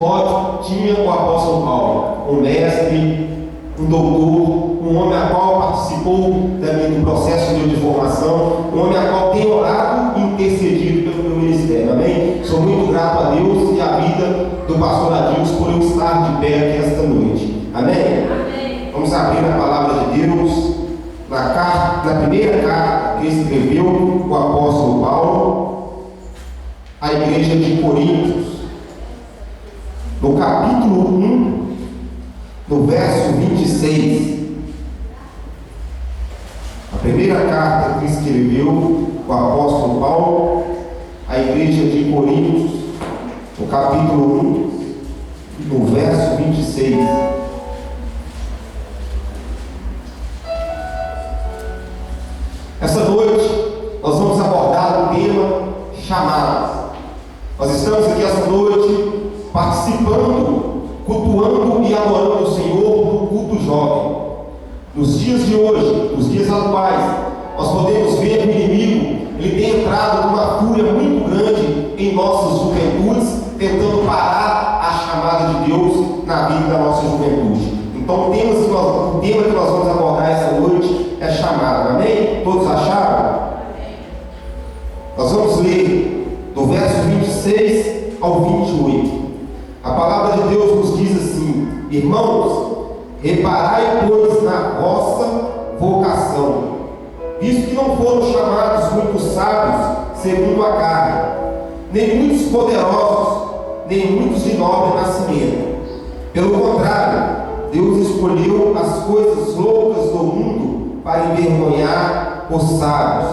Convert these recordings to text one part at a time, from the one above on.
Tinha o apóstolo Paulo, um mestre, um doutor, um homem a qual participou também do processo de formação, um homem a qual tem orado e intercedido pelo meu ministério, amém? Sou muito grato a Deus e à vida do pastor Adilson por eu estar de pé aqui esta noite, amém? Amém. Vamos abrir a palavra de Deus na primeira carta que escreveu o apóstolo Paulo à igreja de Coríntios, no capítulo 1, no verso 26. A primeira carta que escreveu o apóstolo Paulo à igreja de Coríntios, no capítulo 1, no verso 26. Essa noite nós vamos abordar o tema chamadas. Nós estamos aqui essa noite participando, cultuando e adorando o Senhor no culto jovem. Nos dias de hoje, nos dias atuais, nós podemos ver que o inimigo ele tem entrado com uma fúria muito grande em nossas juventudes, tentando parar a chamada de Deus na vida da nossa juventude. Então o tema que nós vamos abordar essa noite é chamada, amém? Todos acharam? Nós vamos ler do verso 26 ao 28. A palavra de Deus nos diz assim: irmãos, reparai, pois, na vossa vocação, visto que não foram chamados muitos sábios segundo a carne, nem muitos poderosos, nem muitos de nobre nascimento. Pelo contrário, Deus escolheu as coisas loucas do mundo para envergonhar os sábios,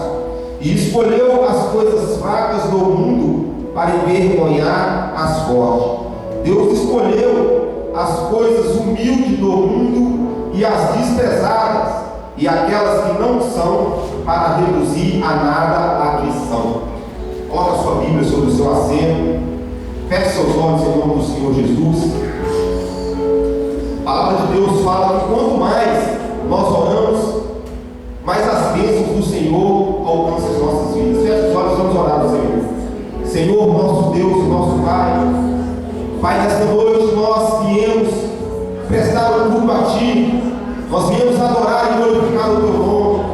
e escolheu as coisas fracas do mundo para envergonhar as fortes. Deus escolheu as coisas humildes do mundo e as desprezadas, e aquelas que não são, para reduzir a nada a que são. Coloca a sua Bíblia sobre o seu assento, feche seus olhos em nome do Senhor Jesus. A palavra de Deus fala que quanto mais nós oramos, mais as bênçãos do Senhor alcançam as nossas vidas. Feche os olhos, vamos orar ao Senhor. Senhor, nosso Deus, nosso Pai, Pai, nesta noite nós viemos prestar o culto a Ti, nós viemos adorar e glorificar o Teu nome.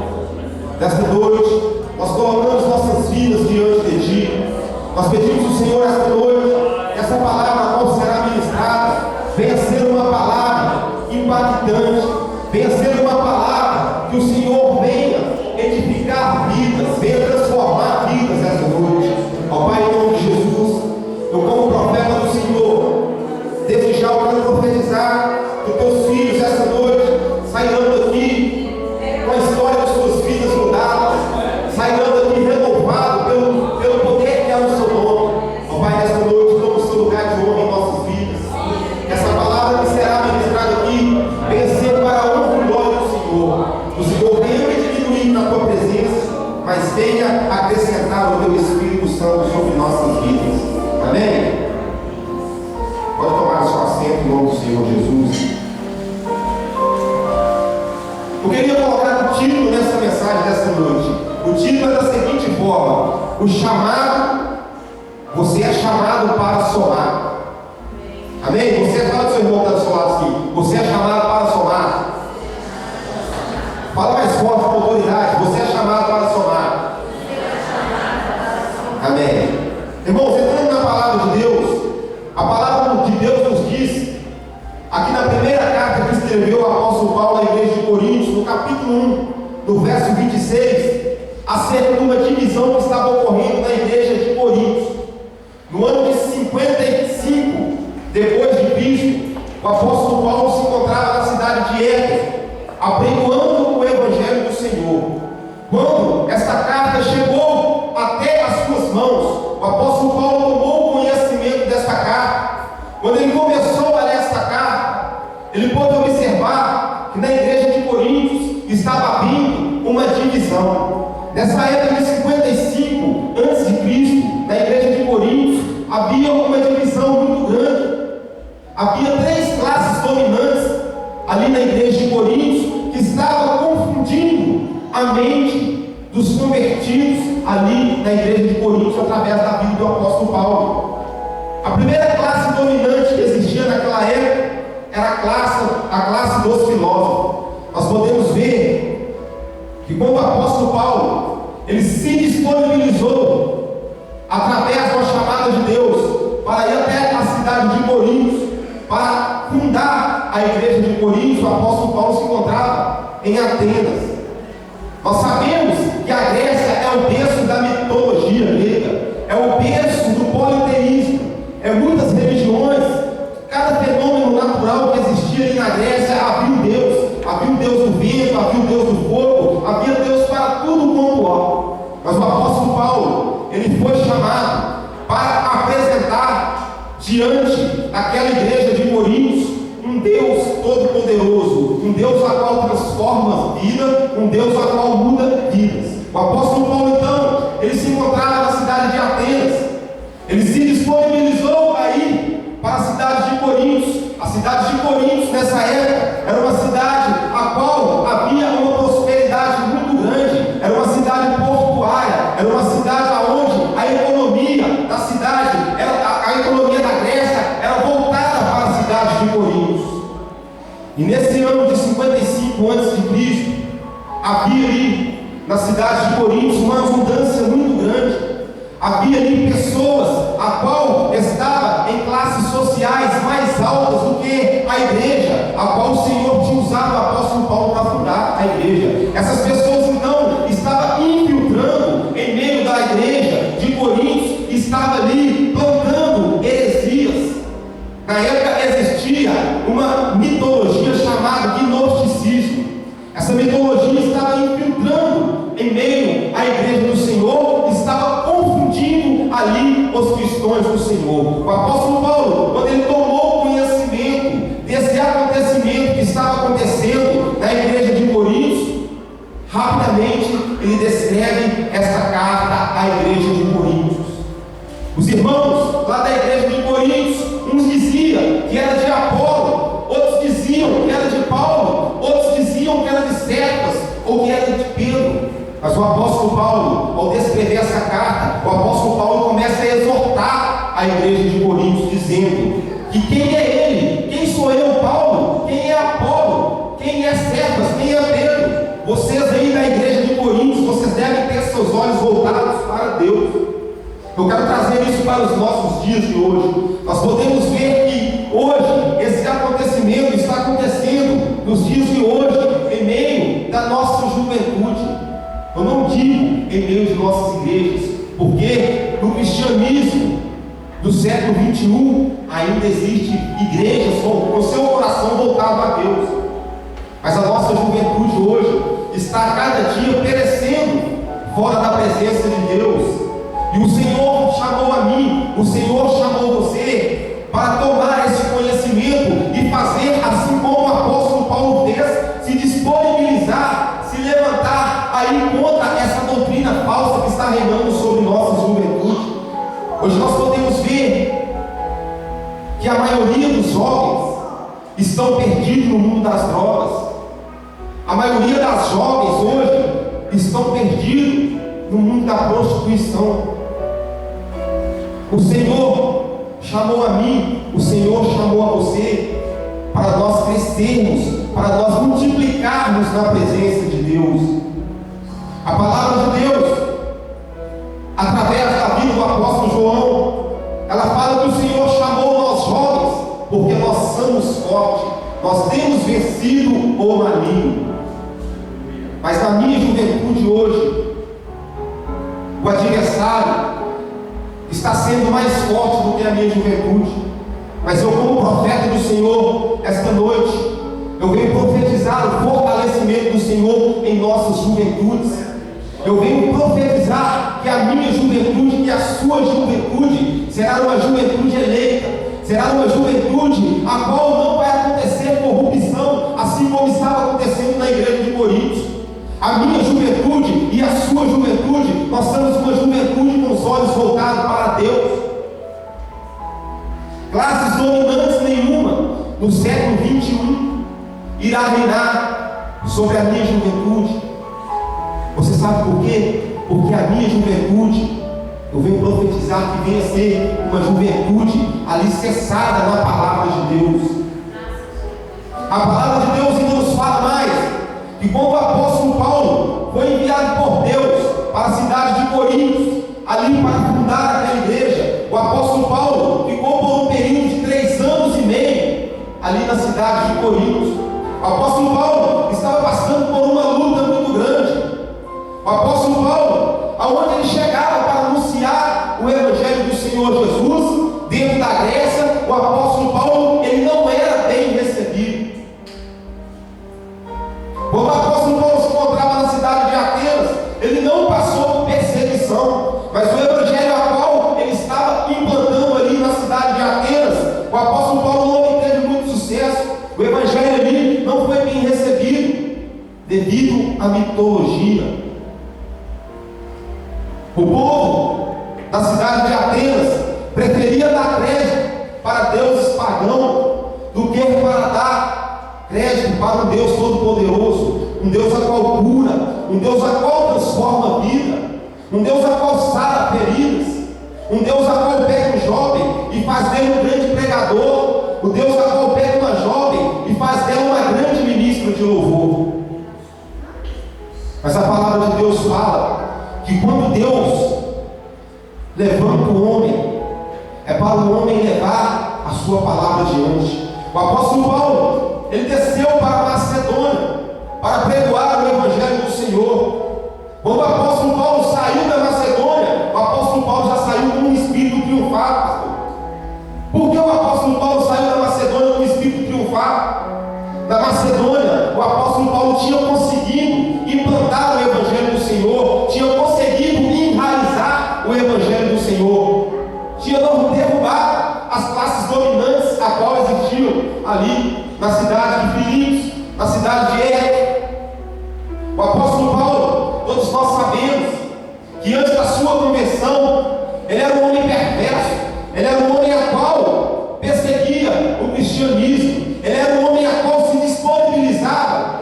Nesta noite, nós colocamos nossas vidas diante de Ti. Nós pedimos ao Senhor esta noite, que essa palavra qual será ministrada, venha ser uma palavra impactante, venha ser uma palavra que o Senhor venha edificar vidas, venha transformar vidas esta noite. Ó Pai, em nome de Jesus, eu como profeta do Senhor, desde já eu quero profetizar que teus filhos essa noite sairão daqui com a história de suas vidas mudadas, sairão daqui renovados pelo poder que há no seu nome. Ó Pai, nesta noite toma o seu lugar de honra em nossas vidas. Essa palavra que será ministrada aqui venha ser para a honra e glória do Senhor. O Senhor venha me diminuir na tua presença, mas venha acrescentar o teu Espírito Santo sobre nossas vidas. Amém? Pode tomar o seu assento em nome do Senhor Jesus. Eu queria colocar o título nessa mensagem dessa noite. O título é da seguinte forma: o chamado, você é chamado para somar. Amém? Você fala do seu irmão que está do seu lado assim: você é chamado para somar. Fala mais forte, com autoridade: você é chamado para somar. Amém? Irmãos, entrando na palavra de Deus, a palavra de Deus nos diz, aqui na primeira carta que escreveu o apóstolo Paulo à igreja de Coríntios, no capítulo 1, no verso 26, acerca de uma divisão que estava ocorrendo na igreja de Coríntios. No ano de 55 depois de Cristo, o apóstolo Paulo se encontrava na cidade de Éfeso, apregoando o evangelho do Senhor. Quando esta carta chegou até as suas mãos, o apóstolo Paulo tomou conhecimento desta carta. Quando ele começou a ler esta carta, ele pôde observar que na igreja de Coríntios estava havendo uma divisão. Nessa época de 55 a.C., na igreja de Coríntios havia uma divisão muito grande. Havia três classes dominantes ali na igreja de Coríntios que estavam confundindo a mente dos convertidos ali na igreja de Coríntios através da vida do apóstolo Paulo. A primeira classe dominante que existia naquela época era a classe dos filósofos. Nós podemos ver que quando o apóstolo Paulo ele se disponibilizou através de uma chamada de Deus para ir até a cidade de Corinto para fundar a igreja de Corinto, o apóstolo Paulo se encontrava em Atenas. Nós sabemos que a Grécia é o berço da mitologia grega, é o berço do politeísmo, é muitas religiões. Cada fenômeno natural que existia ali na Grécia havia um Deus do vento, havia um Deus do fogo, havia Deus para tudo quanto há. Mas o apóstolo Paulo, ele foi chamado para apresentar diante daquela igreja de Corinto um Deus todo-poderoso, um Deus a qual transforma a vida, um Deus a qual muda vidas. O apóstolo Paulo, então, ele se encontrava na cidade de Atenas. Ele se disponibilizou a ir para a cidade de Corinto. A cidade de Corinto, nessa época, era uma cidade a qual havia uma prosperidade muito grande. Era uma cidade portuária, era uma cidade onde a economia da cidade, a economia da Grécia, era voltada para a cidade de Corinto. E nesse ano de 55 a.C., havia ali na cidade de Corinto uma abundância muito grande. Havia ali pessoas a qual estava em classes sociais mais altas do que a igreja, a qual o Senhor tinha usado o apóstolo Paulo para fundar a igreja. Essas pessoas então estavam infiltrando em meio da igreja de Corinto, estavam ali plantando heresias. Na época existia uma mitologia chamada gnosticismo. Essa mitologia estava infiltrando em meio à igreja do Senhor, estava confundindo ali os cristãos do Senhor. O apóstolo Paulo, quando ele tomou conhecimento desse acontecimento que estava acontecendo na igreja de Corinto, rapidamente ele descreve esta carta à igreja de Corinto. Os irmãos lá da igreja de Corinto, uns diziam que era de Apolo, outros diziam que era de Paulo, outros diziam que era de Cefas ou que era de Pedro. Mas o apóstolo Paulo, ao descrever essa carta, o apóstolo Paulo começa a exortar a igreja de Corinto, dizendo que quem é ele? Quem sou eu, Paulo? Quem é Apolo? Quem é Cefas? Quem é Pedro? Vocês aí da igreja de Corinto, vocês devem ter seus olhos voltados para Deus. Eu quero trazer isso para os nossos dias de hoje. Nós podemos ver que hoje esse acontecimento está acontecendo nos dias de hoje, em meio da nossa juventude. Eu não digo em meio de nossas igrejas, porque no cristianismo do século 21 ainda existe igrejas com o seu coração voltado a Deus. Mas a nossa juventude hoje está cada dia perecendo fora da presença de Deus. E o Senhor chamou a mim, o Senhor chamou você para tomar esse conhecimento e fazer assim como o apóstolo Paulo fez, se disponibilizar, se levantar aí contra essa doutrina falsa que está reinando sobre nossa juventude. Hoje nós podemos ver que a maioria dos jovens estão perdidos no mundo das drogas. A maioria das jovens hoje estão perdidos no mundo da prostituição. O Senhor chamou a mim, o Senhor chamou a você para nós crescermos, para nós multiplicarmos na presença de Deus. A palavra de Deus, através da vida do apóstolo João, ela fala que o Senhor chamou nós jovens, porque nós somos fortes, nós temos vencido o maligno. Mas na minha juventude hoje, o adversário está sendo mais forte do que a minha juventude. Mas eu, como profeta do Senhor, esta noite, eu venho profetizar o fortalecimento do Senhor em nossas juventudes. Eu venho profetizar que a minha juventude e a sua juventude será uma juventude eleita, será uma juventude a qual não vai acontecer corrupção, assim como estava acontecendo na igreja de Corinto. A minha juventude e a sua juventude, nós somos uma juventude com os olhos voltados para Deus. Classes dominantes nenhuma no século 21 irá reinar sobre a minha juventude. Você sabe por quê? Porque a minha juventude Eu venho profetizar que venha ser uma juventude alicerçada na palavra de Deus. A palavra de Deus ainda nos fala mais, que quando o apóstolo Paulo foi enviado por Deus para a cidade de Corinto, ali para fundar aquela igreja, o apóstolo Paulo ficou por um período de 3 anos e meio ali na cidade de Corinto. O apóstolo Paulo estava passando por uma luta muito grande. O apóstolo Paulo, aonde ele chegava para anunciar o evangelho do Senhor Jesus, dentro da Grécia, o apóstolo Paulo, ele não era bem recebido. Quando o apóstolo Paulo se encontrava na cidade de Atenas, ele não passou por perseguição, mas o evangelho a qual ele estava implantando ali na cidade de Atenas, o apóstolo Paulo não teve muito sucesso. O evangelho ali não foi bem recebido, devido à mitologia. O povo da cidade de Atenas preferia dar crédito para deuses pagãos do que para dar crédito para um Deus todo-poderoso, um Deus a qual cura, um Deus a qual transforma a vida, um Deus a qual sara feridas, um Deus a qual pega um jovem e faz dele um grande pregador, o Deus a qual pega uma jovem e faz dela uma grande ministra de louvor. Mas a palavra de Deus fala que quando Deus levanta o homem, é para o homem levar a sua palavra adiante. O apóstolo Paulo, ele desceu para a Macedônia para pregoar o evangelho do Senhor. Quando o apóstolo Paulo saiu da Macedônia, o apóstolo Paulo já saiu com um espírito triunfal. Por que o apóstolo Paulo saiu da Macedônia com um espírito triunfal? Na Macedônia, o apóstolo Paulo tinha conseguido implantar o evangelho do Senhor, tinha conseguido enraizar o evangelho do Senhor, tinha derrubado as classes dominantes a qual existiam ali na cidade de Filipos, na cidade de Éfeso. O apóstolo Paulo, todos nós sabemos que antes da sua conversão, ele era um homem perverso, ele era um homem a qual perseguia o cristianismo, ele era um homem a qual se disponibilizava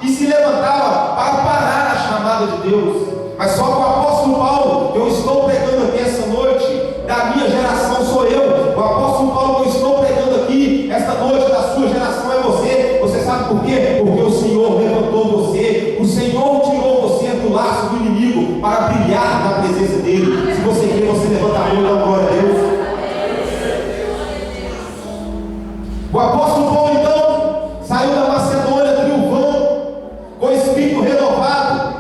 e se levantava para parar a chamada de Deus. Mas só que o apóstolo Paulo, eu estou pregando aqui essa noite, da minha geração sou eu. O apóstolo Paulo que eu estou pregando aqui esta noite, da sua geração é você. Você sabe por quê? Porque o Senhor levantou você, o Senhor tirou você do laço do inimigo para brilhar na presença dele. Se você quer, você levanta a mão e dá glória a Deus. O apóstolo Paulo então saiu da Macedônia triunfando, com espírito renovado,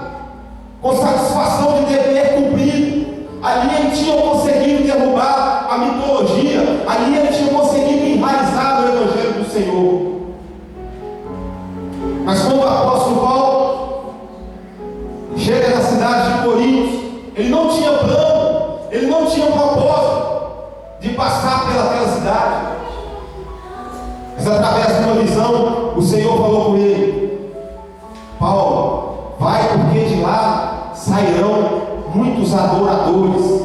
com satisfação de dever cumprido. Ali ele tinha conseguido derrubar a mitologia, ali ele tinha conseguido enraizar o evangelho do Senhor. Mas quando o apóstolo Paulo chega na cidade de Corinto, ele não tinha plano, ele não tinha propósito de passar pelaquela cidade. Mas através de uma visão, o Senhor falou com ele: Paulo, vai, porque de lá sairão muitos adoradores.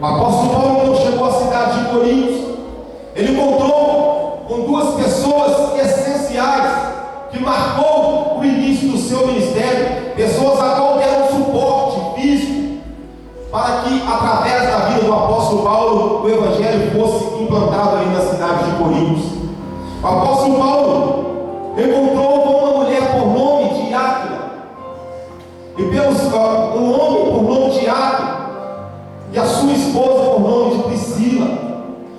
O apóstolo Paulo então chegou à cidade de Corinto. Ele encontrou com 2 pessoas essenciais que marcou o início do seu ministério, pessoas a qual deram suporte físico para que através da vida do apóstolo Paulo o evangelho fosse implantado ali na cidade de Corinto. O apóstolo Paulo encontrou com uma mulher por nome de Áquila, e um homem por nome de Áquila, e a sua esposa por nome de Priscila,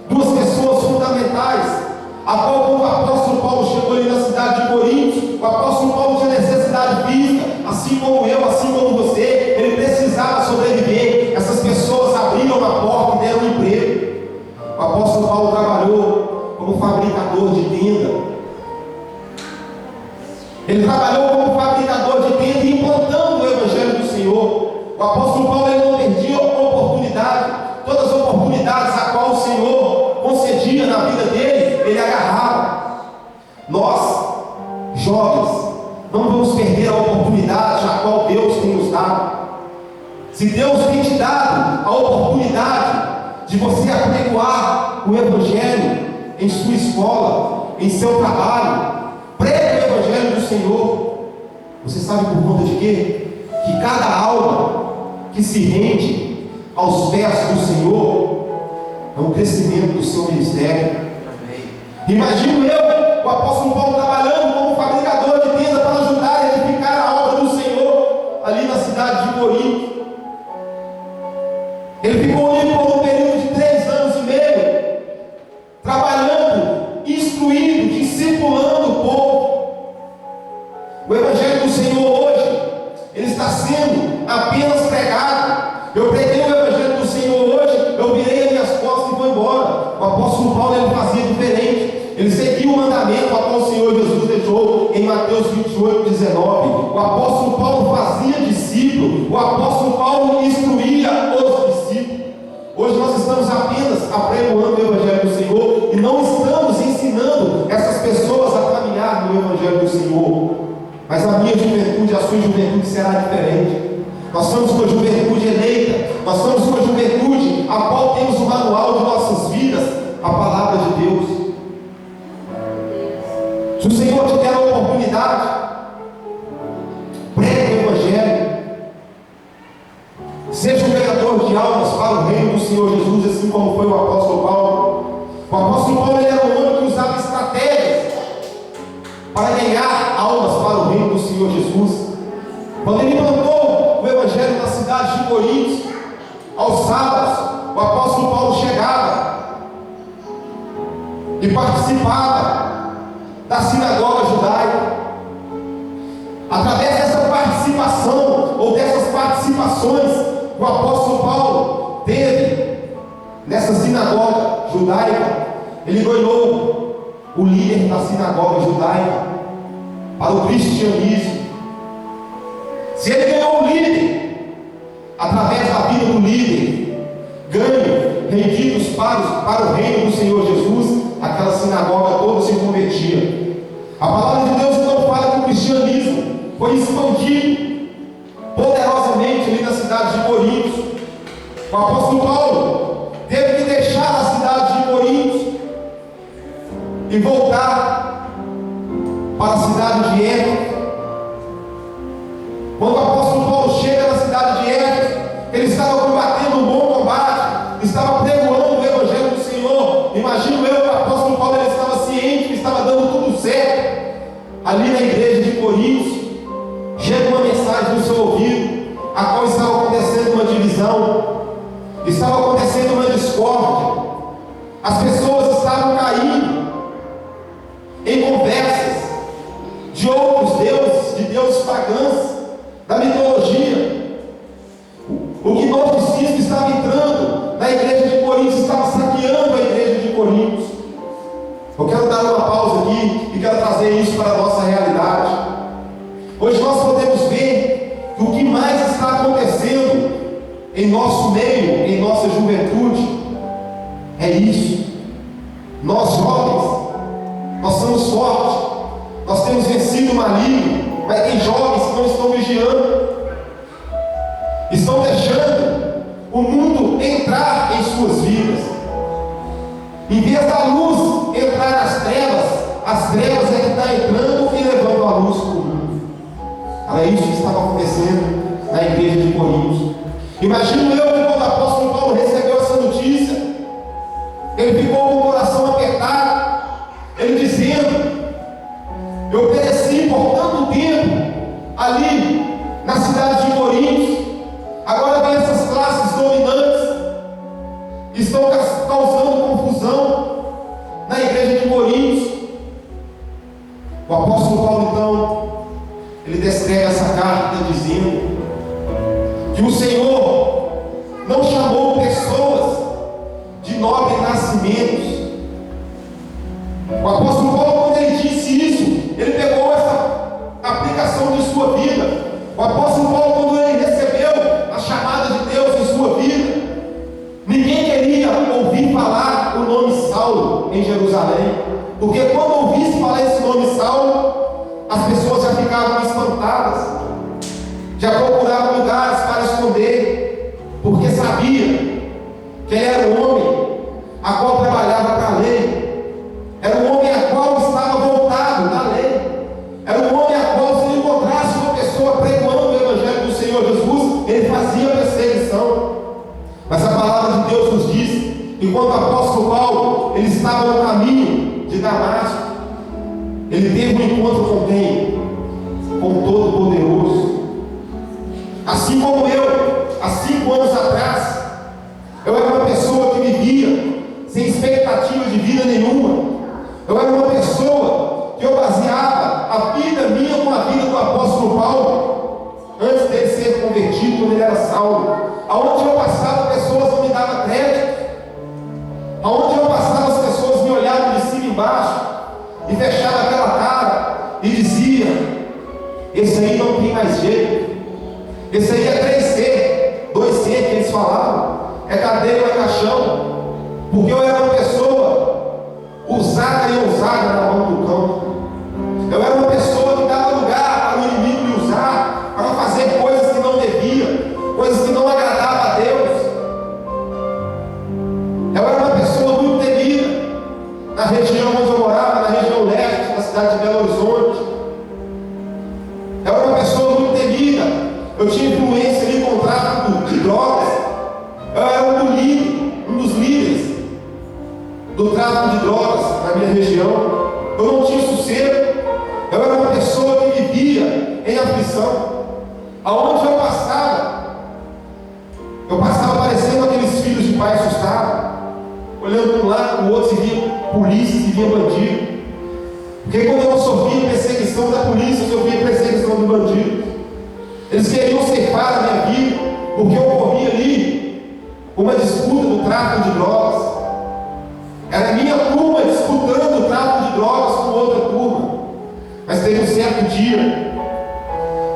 2 pessoas fundamentais, a qual quando o apóstolo Paulo chegou ali na cidade de Corinto, o apóstolo Paulo tinha necessidade física, assim como eu, assim como você, ele precisava sobreviver. Essas pessoas abriram a porta e deram um emprego. O apóstolo Paulo trabalhou como fabricador de tenda. Ele trabalhou como fabricador de tenda e implantando o evangelho do Senhor. O apóstolo Paulo ele não perdia oportunidade. Todas as oportunidades a qual o Senhor concedia na vida dele, ele agarrava. Nós, jovens, não vamos perder a oportunidade a qual Deus tem nos dado. Se Deus tem te dado a oportunidade de você apregoar o evangelho em sua escola, em seu trabalho, pregue o evangelho do Senhor. Você sabe por conta de quê? Que cada alma que se rende, aos pés do Senhor, é um crescimento do seu ministério. Imagino eu, o apóstolo Paulo, trabalhando como fabricador de tenda para ajudar a edificar a obra do Senhor ali na cidade de Corinto. Ele ficou ali por um período de 3 anos e meio, trabalhando, instruindo, discipulando o povo. O Evangelho do Senhor hoje, ele está sendo apenas pregado. Eu preguei o Evangelho do Senhor hoje, eu virei as minhas costas e vou embora. O apóstolo Paulo, ele fazia diferente. Ele seguia o mandamento a qual o Senhor Jesus deixou em Mateus 28, 19. O apóstolo Paulo fazia discípulo. O apóstolo Paulo instruía os discípulos. Hoje nós estamos apenas apregoando o Evangelho do Senhor e não estamos ensinando essas pessoas a caminhar no Evangelho do Senhor. Mas a minha juventude, a sua juventude será diferente. Nós somos uma juventude eleita. Nós somos uma juventude a qual temos o manual de nossas vidas, a palavra de Deus. Se o Senhor te der a oportunidade, pregue o Evangelho. Seja um ganhador de almas para o reino do Senhor Jesus, assim como foi o apóstolo Paulo. O apóstolo Paulo, ele era um homem que usava estratégias para ganhar almas para o reino do Senhor Jesus. Quando ele plantou o Evangelho na cidade de Corinto, aos sábados, o apóstolo Paulo chegava e participava da sinagoga judaica. Através dessa participação, ou dessas participações que o apóstolo Paulo teve nessa sinagoga judaica, ele ganhou o líder da sinagoga judaica para o cristianismo. Se ele ganhou o líder, através da vida do líder, ganho, rendidos para o reino do Senhor Jesus, aquela sinagoga toda se convertia. A palavra de Deus então fala que o cristianismo foi expandido poderosamente ali na cidade de Corinto. O apóstolo Paulo teve que deixar a cidade de Corinto e voltar para a cidade de Éfeso. Quando o apóstolo Paulo chega na cidade de Éfeso, ele estava combatendo um bom combate, estava pregoando o Evangelho do Senhor. Imagino eu que o apóstolo Paulo, ele estava ciente que estava dando tudo certo. Ali na igreja de Corinto, chega uma mensagem no seu ouvido, a qual estava acontecendo uma divisão, estava acontecendo uma discórdia. As pessoas estavam caindo em conversas de outros deuses, de deuses pagãos, da mitologia. O gnosticismo estava entrando na igreja de Corinto, estava saqueando a igreja de Corinto. Eu quero dar uma pausa aqui e quero trazer isso para a nossa realidade. Hoje nós podemos ver que o que mais está acontecendo em nosso meio, em nossa juventude, é isso. Nós jovens, nós somos fortes, nós temos vencido o maligno, mas tem jovens que não estão vigiando, estão deixando o mundo entrar em suas vidas. Em vez da luz entrar nas trevas, as trevas é que estão entrando e levando a luz para o mundo. Era isso que estava acontecendo na igreja de Corinto. Imagino eu que quando o apóstolo Paulo recebeu essa notícia, ele ficou com o coração apertado, ele dizendo: eu pereci por tanto tempo ali na cidade de Corinto, agora vem essas classes dominantes, estão causando confusão na igreja de Corinto. O apóstolo Paulo então, ele descreve essa carta dizendo que o Senhor não chamou pessoas de nobre nascimentos. O apóstolo Paulo, quando ele disse isso, ele pegou essa aplicação de sua vida. O apóstolo Paulo, quando ele recebeu a chamada de Deus em sua vida, ninguém queria ouvir falar o nome Saulo em Jerusalém, porque quando ouvisse falar esse nome Saulo, as pessoas já ficavam espantadas, já procuravam lugares para esconder, porque sabia que ele era um homem a qual trabalhava para a lei, era um homem a qual estava voltado na lei, era um homem a qual, se ele encontrasse uma pessoa pregoando o Evangelho do Senhor Jesus, ele fazia perseguição. Ele teve um encontro com quem? Com o Todo-Poderoso. Assim como eu, há 5 anos atrás, eu era uma pessoa que vivia sem expectativa de vida nenhuma. Eu era uma pessoa que eu baseava a vida minha com a vida do apóstolo Paulo, antes dele ser convertido, quando ele era Saulo. Aonde eu passava, pessoas não me davam crédito. Aonde eu passava, as pessoas me olhavam de cima e embaixo e fechavam aquela cara e diziam: esse aí não tem mais jeito, esse aí é 3C, 2C que eles falavam, é cadeira ou é caixão. Porque eu era uma pessoa usada e ousada na mão do campo. Eu era uma pessoa que dava lugar para o inimigo me usar, para fazer coisas que não devia, coisas que não agradavam a Deus. Eu era uma pessoa muito temida na região onde eu morava, na região leste da cidade de Belo Horizonte. Eu era uma pessoa muito temida. Eu tinha influência ali com o tráfico de drogas. Eu era um dos líderes do tráfico de drogas na minha região. Eu não tinha sossego. Eu era uma pessoa que vivia em aflição. Aonde eu passava parecendo aqueles filhos de pai assustado, olhando para um lado, para o outro, se via polícia, se via bandido. Porque quando eu sofria perseguição da polícia, eu sofria perseguição do bandido. Eles queriam ceifar a minha vida, porque eu corria ali uma disputa do tráfico de drogas. Era a minha turma disputando o tráfico de drogas com outra turma. Mas teve um certo dia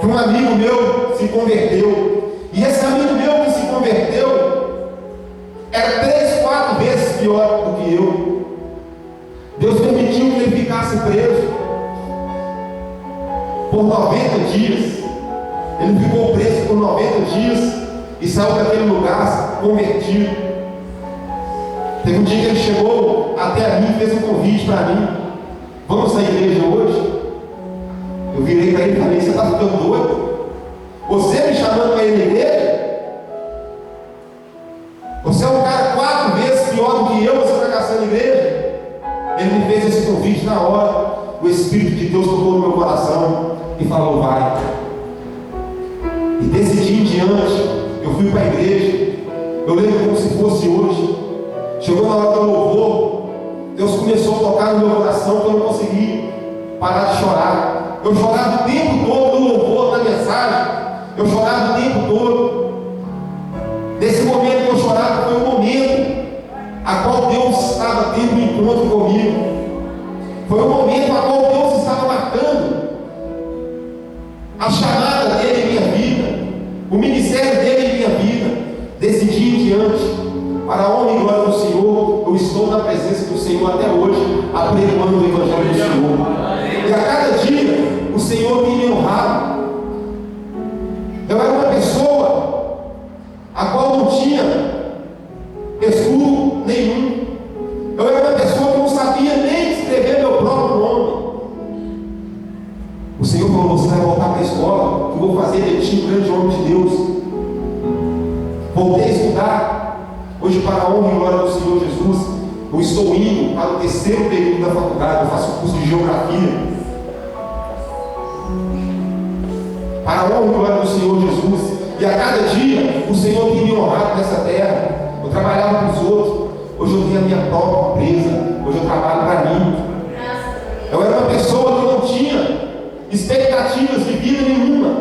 que um amigo meu se converteu. E esse amigo meu que se converteu era 3, 4 vezes pior do que eu. Deus permitiu que ele ficasse preso por 90 dias. Ele ficou preso por 90 dias e saiu daquele lugar convertido. Teve um dia que ele chegou até mim e fez um convite para mim: vamos à igreja hoje? Eu virei para ele e falei: você está ficando doido? Você me chamando para ir na igreja? Você é um cara 4 vezes pior do que eu, você está caçando igreja? Ele me fez esse convite na hora. O Espírito de Deus tocou no meu coração e falou: vai. E desse dia em diante, eu fui para a igreja. Eu lembro como se fosse hoje. Chegou na hora do louvor, Deus começou a tocar no meu coração, que eu não consegui parar de chorar. Eu chorava o tempo todo no louvor, na mensagem. Eu chorava o tempo todo. Nesse momento que eu chorava, foi o momento a qual Deus estava tendo um encontro comigo. Foi o momento a qual Deus estava marcando a chamada dele em minha vida, o ministério dele em minha vida. Desse dia em diante, para a honra e glória do Senhor, eu estou na presença do Senhor até hoje, apregoando o Evangelho do Senhor. E a cada dia, o Senhor tem me honrado. Eu era uma pessoa a qual não tinha estudo nenhum. Eu era uma pessoa que não sabia nem escrever meu próprio nome. O Senhor falou: você vai voltar para a escola, que eu vou fazer de ti um grande homem de Deus. Voltei a estudar. Hoje, para a honra e glória do Senhor Jesus, eu estou indo para o 3º período da faculdade. Eu faço curso de geografia. Para a honra e glória do Senhor Jesus. E a cada dia o Senhor tem me honrado nessa terra. Eu trabalhava para os outros. Hoje eu tenho a minha própria empresa. Hoje eu trabalho para mim. Eu era uma pessoa que não tinha expectativas de vida nenhuma.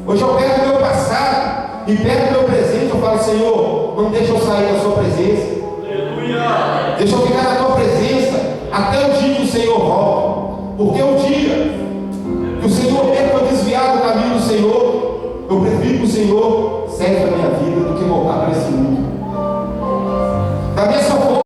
Hoje eu pego o meu passado e pego o meu presente. Eu falo: Senhor, não deixa eu sair da sua presença. Aleluia. Deixa eu ficar na tua presença até o dia que o Senhor volta. Porque o dia que o Senhor vê que eu desviar do caminho do Senhor, eu prefiro que o Senhor serve a minha vida do que voltar para esse mundo.